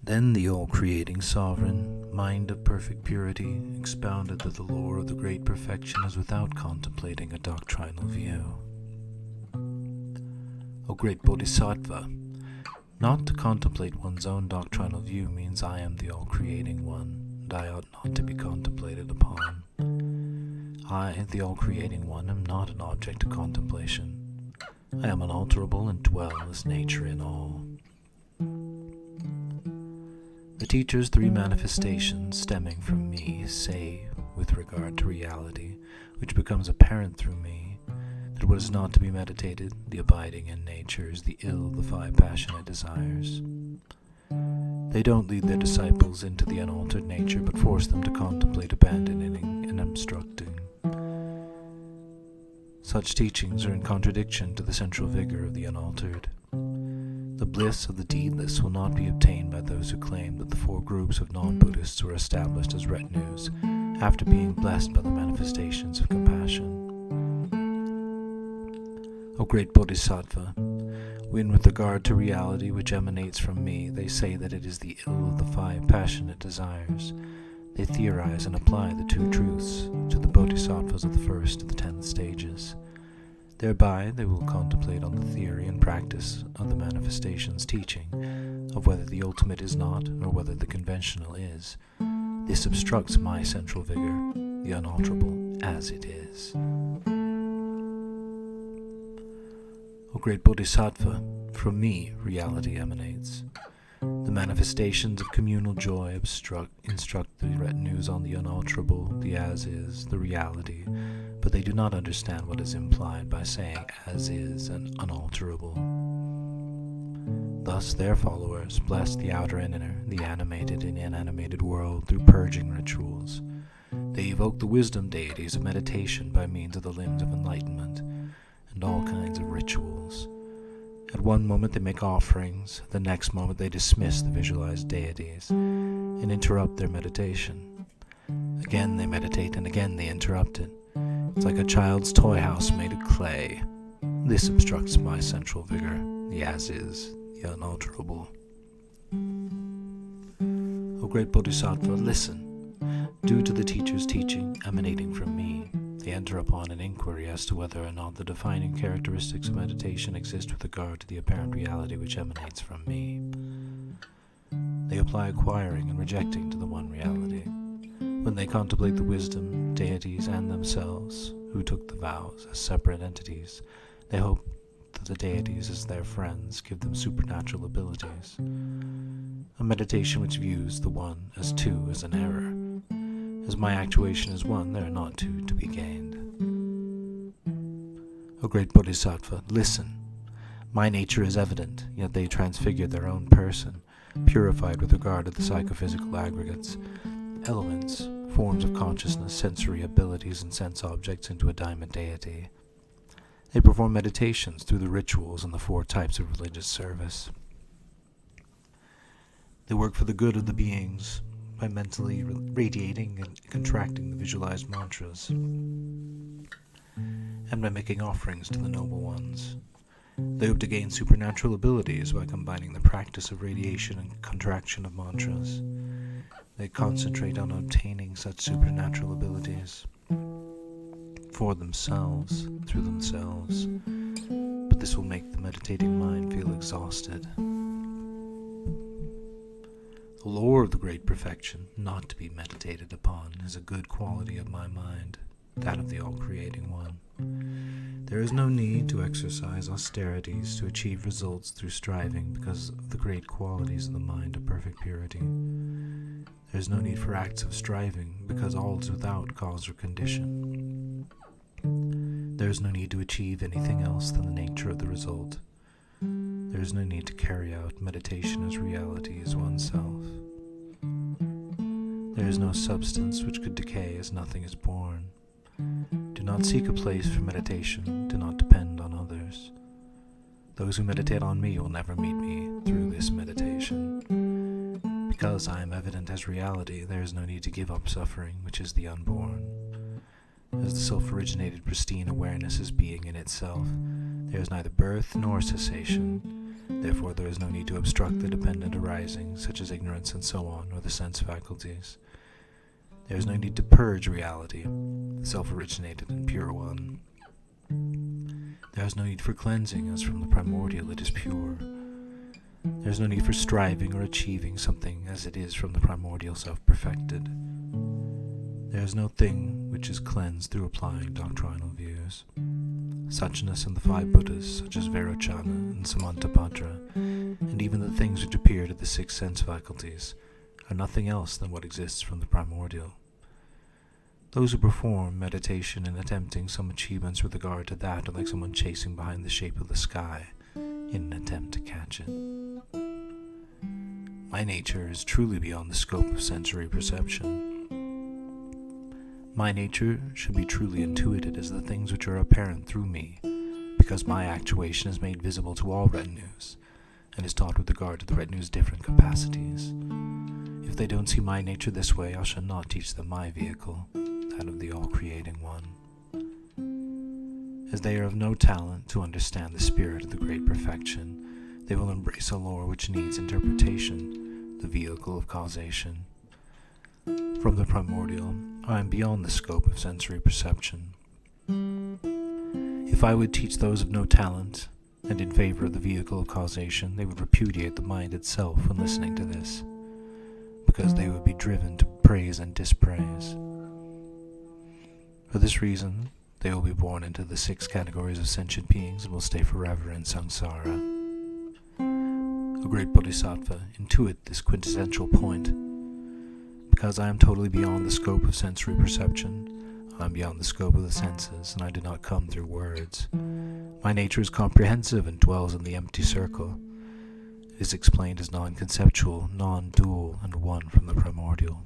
Then the all-creating sovereign, mind of perfect purity, expounded that the lore of the great perfection is without contemplating a doctrinal view. O great Bodhisattva, not to contemplate one's own doctrinal view means I am the all-creating one, and I ought not to be contemplated upon. I, the all-creating one, am not an object of contemplation. I am unalterable and dwell as nature in all. The teacher's three manifestations stemming from me say, with regard to reality, which becomes apparent through me, that what is not to be meditated, the abiding in nature, is the ill of the five passionate desires. They don't lead their disciples into the unaltered nature, but force them to contemplate abandoning and obstructing. Such teachings are in contradiction to the central vigor of the unaltered. The bliss of the deedless will not be obtained by those who claim that the four groups of non-Buddhists were established as retinues after being blessed by the manifestations of compassion. O great Bodhisattva, when with regard to reality which emanates from me, they say that it is the ill of the five passionate desires, they theorize and apply the two truths to the Bodhisattvas of the first and the 10th stages. Thereby they will contemplate on the theory and practice of the manifestations teaching of whether the ultimate is not or whether the conventional is. This obstructs my central vigor, the unalterable as it is. O great Bodhisattva, from me reality emanates. The manifestations of communal joy instruct the retinues on the unalterable, the as-is, the reality, but they do not understand what is implied by saying as-is and unalterable. Thus their followers bless the outer and inner, the animated and inanimated world through purging rituals. They evoke the wisdom deities of meditation by means of the limbs of enlightenment, and all kinds of rituals. At one moment they make offerings, the next moment they dismiss the visualized deities and interrupt their meditation. Again they meditate and again they interrupt it. It's like a child's toy house made of clay. This obstructs my central vigor, the as-is, the unalterable. O great Bodhisattva, listen. Due to the teacher's teaching emanating from me, they enter upon an inquiry as to whether or not the defining characteristics of meditation exist with regard to the apparent reality which emanates from me. They apply acquiring and rejecting to the one reality. When they contemplate the wisdom, deities, and themselves, who took the vows as separate entities, they hope that the deities as their friends give them supernatural abilities. A meditation which views the one as two is an error. As my actuation is one, there are not two to be gained. O great Bodhisattva, listen. My nature is evident, yet they transfigure their own person, purified with regard to the psychophysical aggregates, elements, forms of consciousness, sensory abilities, and sense objects into a diamond deity. They perform meditations through the rituals and the four types of religious service. They work for the good of the beings, by mentally radiating and contracting the visualized mantras, and by making offerings to the noble ones. They hope to gain supernatural abilities by combining the practice of radiation and contraction of mantras. They concentrate on obtaining such supernatural abilities for themselves, through themselves, but this will make the meditating mind feel exhausted. The lore of the great perfection, not to be meditated upon, is a good quality of my mind, that of the all-creating one. There is no need to exercise austerities to achieve results through striving because of the great qualities of the mind of perfect purity. There is no need for acts of striving because all is without cause or condition. There is no need to achieve anything else than the nature of the result. There is no need to carry out meditation as reality is oneself. There is no substance which could decay as nothing is born. Do not seek a place for meditation, do not depend on others. Those who meditate on me will never meet me through this meditation. Because I am evident as reality, there is no need to give up suffering, which is the unborn. As the self-originated pristine awareness is being in itself, there is neither birth nor cessation. Therefore, there is no need to obstruct the dependent arising, such as ignorance and so on, or the sense faculties. There is no need to purge reality, the self-originated and pure one. There is no need for cleansing, as from the primordial it is pure. There is no need for striving or achieving something, as it is from the primordial self-perfected. There is no thing which is cleansed through applying doctrinal views. Suchness and the five Buddhas, such as Vairochana and Samantabhadra, and even the things which appear to the six sense faculties, are nothing else than what exists from the primordial. Those who perform meditation in attempting some achievements with regard to that are like someone chasing behind the shape of the sky in an attempt to catch it. My nature is truly beyond the scope of sensory perception. My nature should be truly intuited as the things which are apparent through me, because my actuation is made visible to all retinues, and is taught with regard to the retinue's different capacities. If they don't see my nature this way, I shall not teach them my vehicle, that of the all-creating one. As they are of no talent to understand the spirit of the great perfection, they will embrace a lore which needs interpretation, the vehicle of causation. From the primordial, I am beyond the scope of sensory perception. If I would teach those of no talent, and in favor of the vehicle of causation, they would repudiate the mind itself when listening to this, because they would be driven to praise and dispraise. For this reason, they will be born into the 6 categories of sentient beings and will stay forever in samsara. A great bodhisattva intuit this quintessential point. Because I am totally beyond the scope of sensory perception, I am beyond the scope of the senses, and I do not come through words. My nature is comprehensive and dwells in the empty circle. It is explained as non-conceptual, non-dual, and one from the primordial.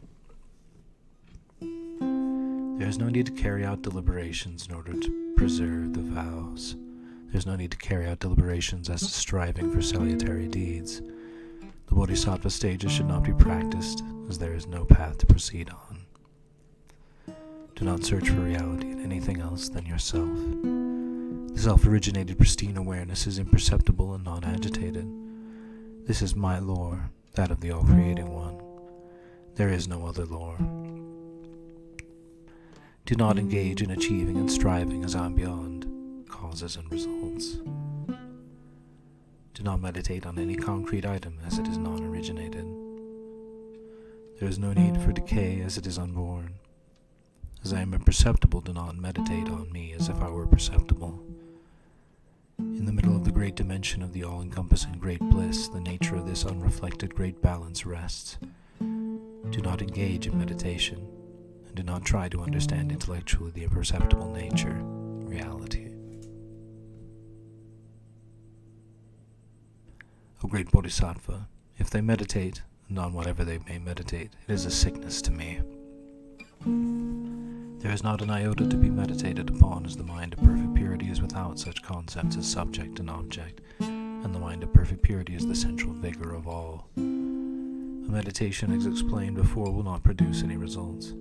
There is no need to carry out deliberations in order to preserve the vows. There is no need to carry out deliberations as to striving for salutary deeds. The bodhisattva stages should not be practiced, as there is no path to proceed on. Do not search for reality in anything else than yourself. The self-originated pristine awareness is imperceptible and non-agitated. This is my lore, that of the all-creating one. There is no other lore. Do not engage in achieving and striving as I am beyond causes and results. Do not meditate on any concrete item as it is non-originated. There is no need for decay as it is unborn. As I am imperceptible, do not meditate on me as if I were perceptible. In the middle of the great dimension of the all-encompassing great bliss, the nature of this unreflected great balance rests. Do not engage in meditation, and do not try to understand intellectually the imperceptible nature, reality. O great bodhisattva, if they meditate, and on whatever they may meditate, it is a sickness to me. There is not an iota to be meditated upon, as the mind of perfect purity is without such concepts as subject and object, and the mind of perfect purity is the central vigor of all. A meditation, as explained before, will not produce any results.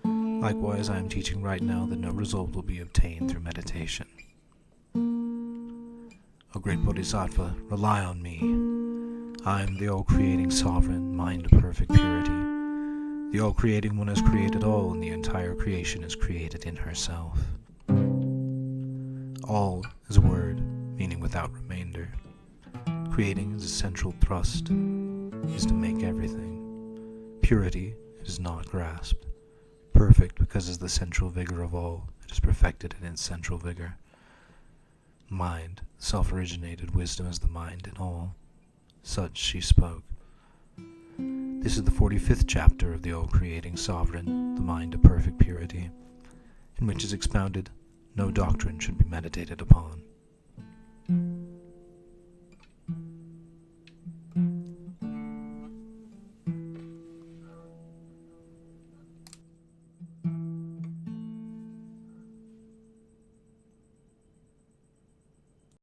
Likewise, I am teaching right now that no result will be obtained through meditation. O great bodhisattva, rely on me. I am the all-creating sovereign, mind of perfect purity. The all-creating one has created all, and the entire creation is created in herself. All is a word, meaning without remainder. Creating is a central thrust, is to make everything. Purity is not grasped. Perfect because is the central vigor of all, it is perfected in its central vigor. Mind, self-originated wisdom is the mind in all. Such she spoke. This is the 45th chapter of the all-creating sovereign, the mind of perfect purity, in which is expounded, no doctrine should be meditated upon.